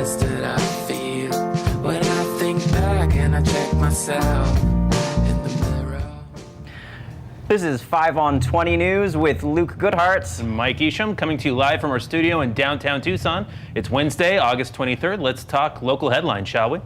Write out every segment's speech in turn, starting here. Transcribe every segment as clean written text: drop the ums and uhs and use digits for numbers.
is that I feel when I think back and I check myself in the mirror. This is 5 on 20 News with Luke Goodhart. And Mike Esham coming to you live from our studio in downtown Tucson. It's Wednesday, August 23rd. Let's talk local headlines, shall we?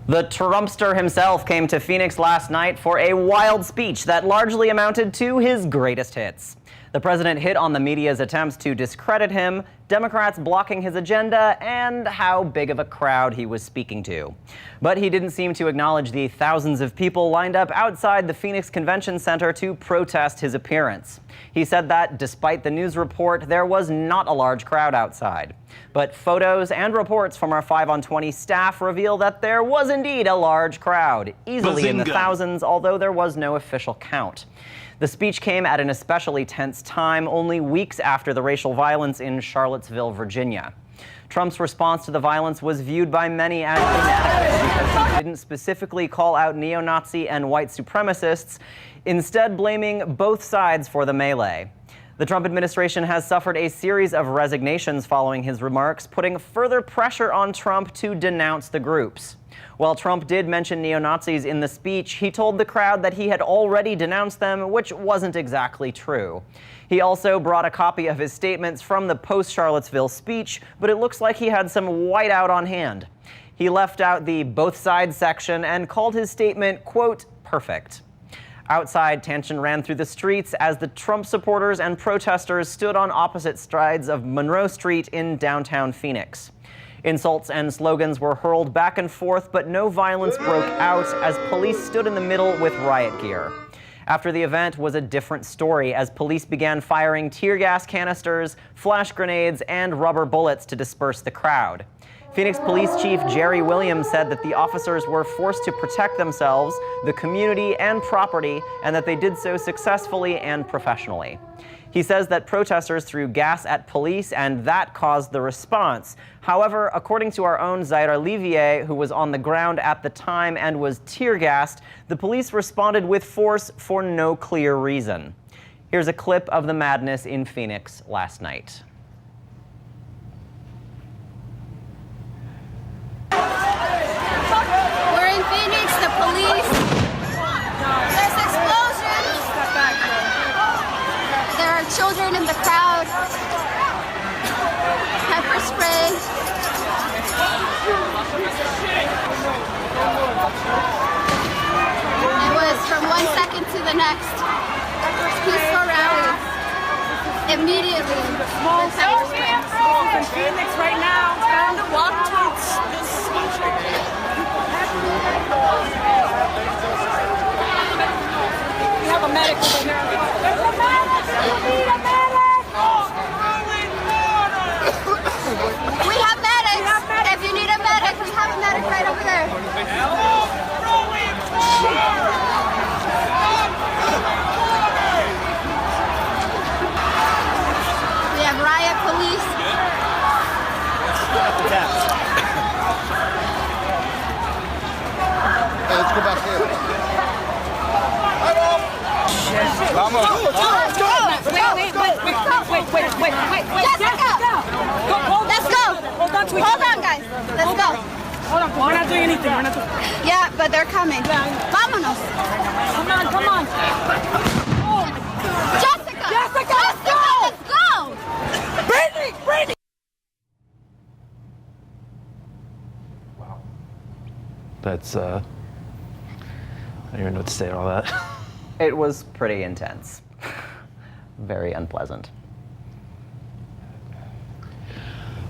The Trumpster himself came to Phoenix last night for a wild speech that largely amounted to his greatest hits. The president hit on the media's attempts to discredit him, Democrats blocking his agenda, and how big of a crowd he was speaking to. But he didn't seem to acknowledge the thousands of people lined up outside the Phoenix Convention Center to protest his appearance. He said that, despite the news report, there was not a large crowd outside. But photos and reports from our 5 on 20 staff reveal that there was indeed a large crowd, easily in the thousands, although there was no official count. The speech came at an especially tense time, only weeks after the racial violence in Charlottesville, Virginia. Trump's response to the violence was viewed by many as inadequate because he didn't specifically call out neo-Nazi and white supremacists, instead blaming both sides for the melee. The Trump administration has suffered a series of resignations following his remarks, putting further pressure on Trump to denounce the groups. While Trump did mention neo-Nazis in the speech, he told the crowd that he had already denounced them, which wasn't exactly true. He also brought a copy of his statements from the post-Charlottesville speech, but it looks like he had some whiteout on hand. He left out the both sides section and called his statement, quote, perfect. Outside, tension ran through the streets as the Trump supporters and protesters stood on opposite sides of Monroe Street in downtown Phoenix. Insults and slogans were hurled back and forth, but no violence broke out as police stood in the middle with riot gear. After the event was a different story as police began firing tear gas canisters, flash grenades, and rubber bullets to disperse the crowd. Phoenix Police Chief Jerry Williams said that the officers were forced to protect themselves, the community, and property, and that they did so successfully and professionally. He says that protesters threw gas at police and that caused the response. However, according to our own Zaira Olivier, who was on the ground at the time and was tear gassed, the police responded with force for no clear reason. Here's a clip of the madness in Phoenix last night. We're in Phoenix, the police. There's explosions. There are children in the crowd. Pepper spray. It was from 1 second to the next. Peaceful rally. Immediately. Small in Phoenix right now. Time to walk towards this. We have a medic over here. There's a medic! We need a medic! We have medics! If you need a medic, we have a medic right over there. We have riot police. Hey, let's go back here. Vamos. Wait. Jessica! Let's go! Hold on, guys. Let's go. Hold on, we're not doing anything. Yeah, but they're coming. Vámonos. Come on. Jessica! Let's go! Brittany! Wow. That's, I don't even know what to say to all that. It was pretty intense. Very unpleasant.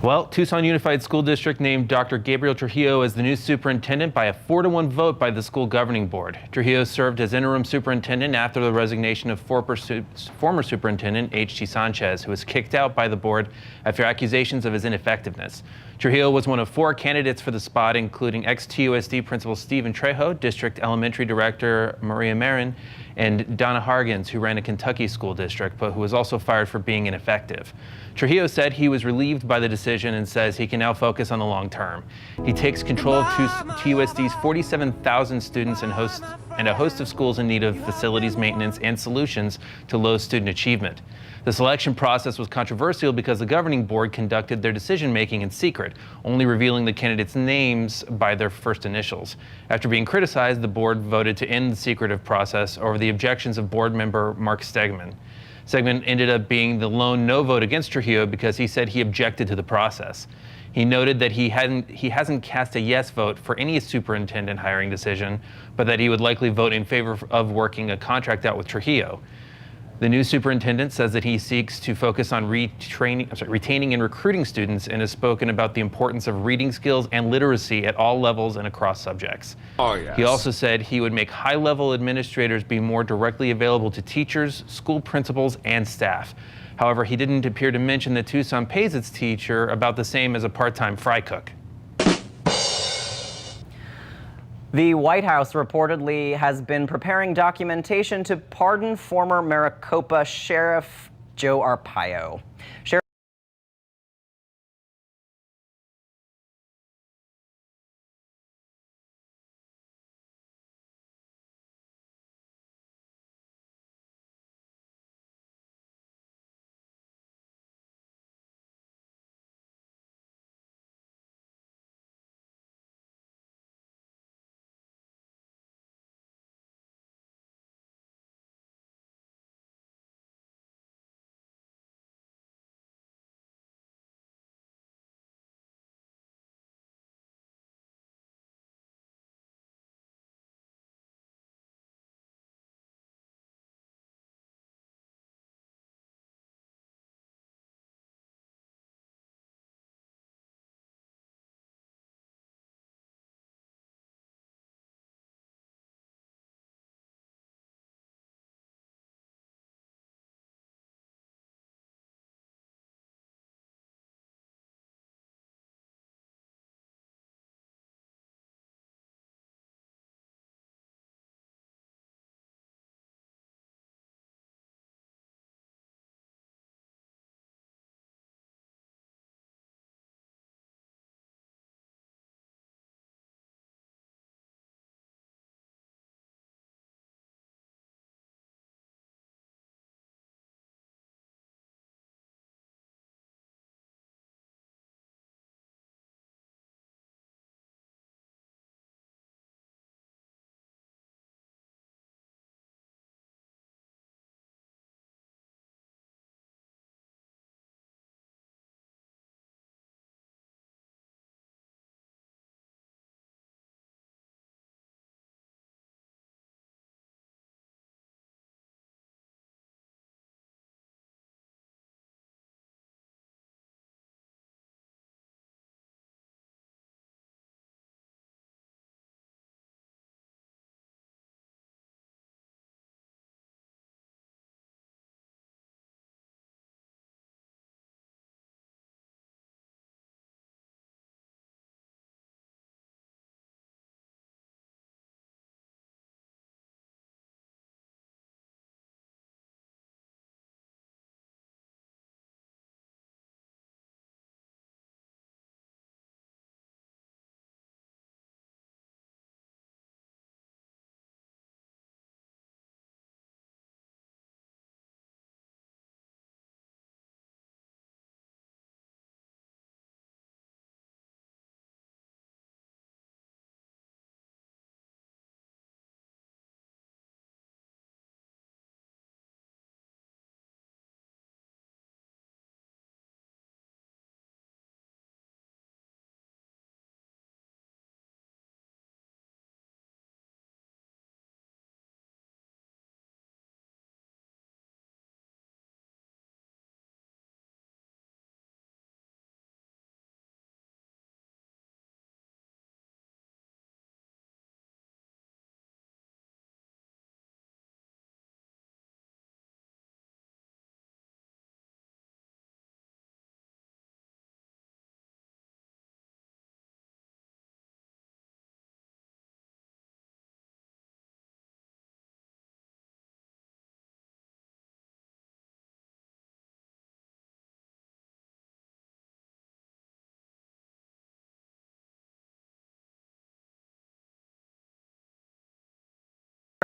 Well, Tucson Unified School District named Dr. Gabriel Trujillo as the new superintendent by a 4-to-1 vote by the school governing board. Trujillo served as interim superintendent after the resignation of former superintendent H.T. Sanchez, who was kicked out by the board after accusations of his ineffectiveness. Trujillo was one of 4 candidates for the spot, including ex-TUSD principal Stephen Trejo, district elementary director Maria Marin, and Donna Hargens, who ran a Kentucky school district, but who was also fired for being ineffective. Trujillo said he was relieved by the decision and says he can now focus on the long term. He takes control of TUSD's 47,000 students and hosts and a host of schools in need of facilities maintenance and solutions to low student achievement. The selection process was controversial because the governing board conducted their decision-making in secret, only revealing the candidates' names by their first initials. After being criticized, the board voted to end the secretive process over the objections of board member Mark Stegman. Stegman ended up being the lone no vote against Trujillo because he said he objected to the process. He noted that he hasn't cast a yes vote for any superintendent hiring decision, but that he would likely vote in favor of working a contract out with Trujillo. The new superintendent says that he seeks to focus on retaining and recruiting students, and has spoken about the importance of reading skills and literacy at all levels and across subjects. Oh, yes. He also said he would make high-level administrators be more directly available to teachers, school principals, and staff. However, he didn't appear to mention that Tucson pays its teacher about the same as a part-time fry cook. The White House reportedly has been preparing documentation to pardon former Maricopa Sheriff Joe Arpaio.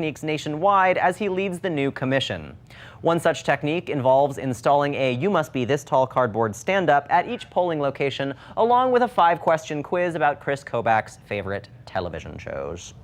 techniques nationwide as he leads the new commission. One such technique involves installing a "you must be this tall" cardboard stand-up at each polling location, along with a 5-question quiz about Chris Kobach's favorite television shows.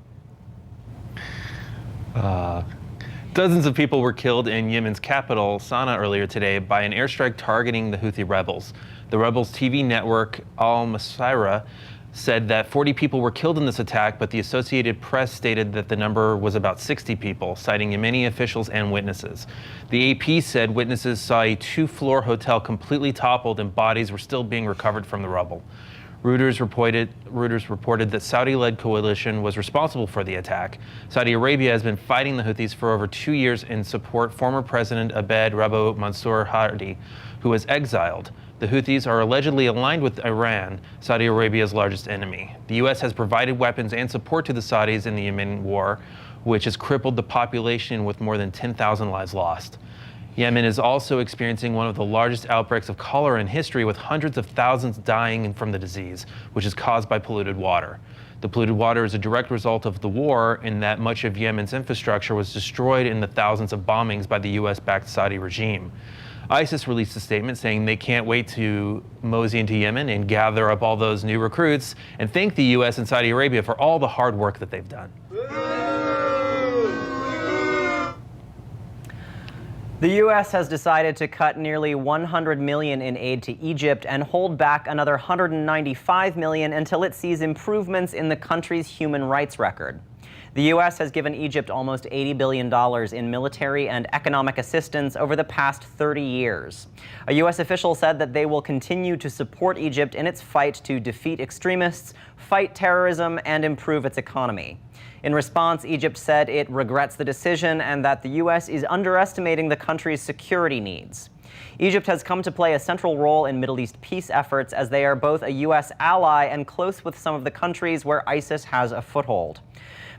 Dozens of people were killed in Yemen's capital, Sana'a, earlier today by an airstrike targeting the Houthi rebels. The rebels' TV network, Al Masirah, said that 40 people were killed in this attack, but the Associated Press stated that the number was about 60 people, citing Yemeni officials and witnesses. The AP said witnesses saw a 2-floor hotel completely toppled and bodies were still being recovered from the rubble. Reuters reported that Saudi-led coalition was responsible for the attack. Saudi Arabia has been fighting the Houthis for over 2 years in support former President Abed Rabbo Mansour Hadi, who was exiled. The Houthis are allegedly aligned with Iran, Saudi Arabia's largest enemy. The U.S. has provided weapons and support to the Saudis in the Yemen war, which has crippled the population with more than 10,000 lives lost. Yemen is also experiencing one of the largest outbreaks of cholera in history, with hundreds of thousands dying from the disease, which is caused by polluted water. The polluted water is a direct result of the war, in that much of Yemen's infrastructure was destroyed in the thousands of bombings by the U.S.-backed Saudi regime. ISIS released a statement saying they can't wait to mosey into Yemen and gather up all those new recruits and thank the U.S. and Saudi Arabia for all the hard work that they've done. The U.S. has decided to cut nearly $100 million in aid to Egypt and hold back another $195 million until it sees improvements in the country's human rights record. The U.S. has given Egypt almost $80 billion in military and economic assistance over the past 30 years. A U.S. official said that they will continue to support Egypt in its fight to defeat extremists, fight terrorism, and improve its economy. In response, Egypt said it regrets the decision and that the U.S. is underestimating the country's security needs. Egypt has come to play a central role in Middle East peace efforts, as they are both a U.S. ally and close with some of the countries where ISIS has a foothold.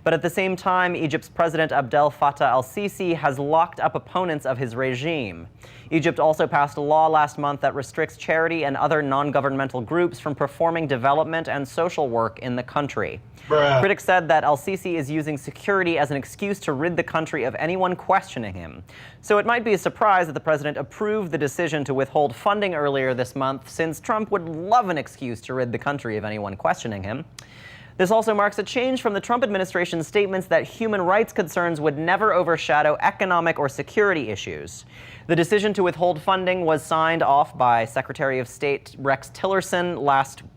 But at the same time, Egypt's President Abdel Fattah al-Sisi has locked up opponents of his regime. Egypt also passed a law last month that restricts charity and other non-governmental groups from performing development and social work in the country. Critics said that al-Sisi is using security as an excuse to rid the country of anyone questioning him. So it might be a surprise that the president approved the decision to withhold funding earlier this month, since Trump would love an excuse to rid the country of anyone questioning him. This also marks a change from the Trump administration's statements that human rights concerns would never overshadow economic or security issues. The decision to withhold funding was signed off by Secretary of State Rex Tillerson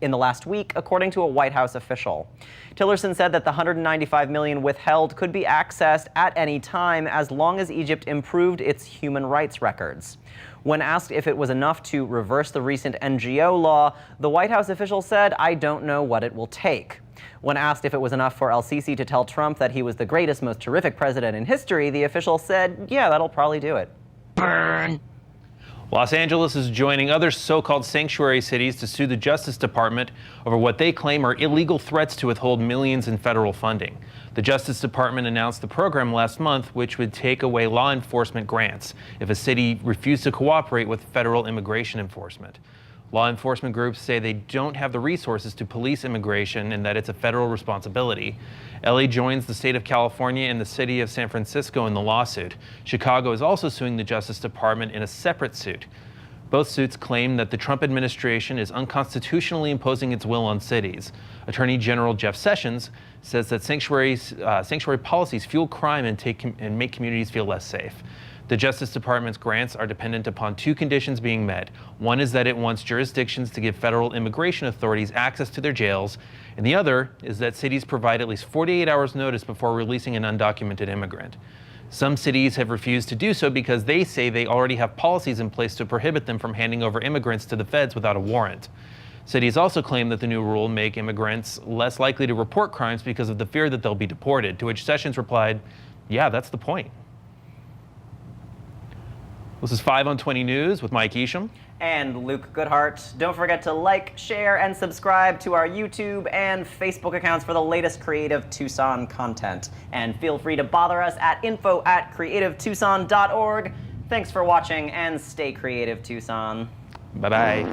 in the last week, according to a White House official. Tillerson said that the $195 million withheld could be accessed at any time as long as Egypt improved its human rights records. When asked if it was enough to reverse the recent NGO law, the White House official said, "I don't know what it will take." When asked if it was enough for al-Sisi to tell Trump that he was the greatest, most terrific president in history, the official said, "Yeah, that'll probably do it." Burn. Los Angeles is joining other so-called sanctuary cities to sue the Justice Department over what they claim are illegal threats to withhold millions in federal funding. The Justice Department announced the program last month, which would take away law enforcement grants if a city refused to cooperate with federal immigration enforcement. Law enforcement groups say they don't have the resources to police immigration and that it's a federal responsibility. LA joins the state of California and the city of San Francisco in the lawsuit. Chicago is also suing the Justice Department in a separate suit. Both suits claim that the Trump administration is unconstitutionally imposing its will on cities. Attorney General Jeff Sessions says that sanctuary policies fuel crime and make communities feel less safe. The Justice Department's grants are dependent upon 2 conditions being met. One is that it wants jurisdictions to give federal immigration authorities access to their jails, and the other is that cities provide at least 48 hours notice before releasing an undocumented immigrant. Some cities have refused to do so because they say they already have policies in place to prohibit them from handing over immigrants to the feds without a warrant. Cities also claim that the new rule make immigrants less likely to report crimes because of the fear that they'll be deported, to which Sessions replied, "Yeah, that's the point." This is 5 on 20 News with Mike Esham and Luke Goodhart. Don't forget to like, share, and subscribe to our YouTube and Facebook accounts for the latest Creative Tucson content. And feel free to bother us at info@creativetucson.org. Thanks for watching, and stay creative, Tucson. Bye-bye.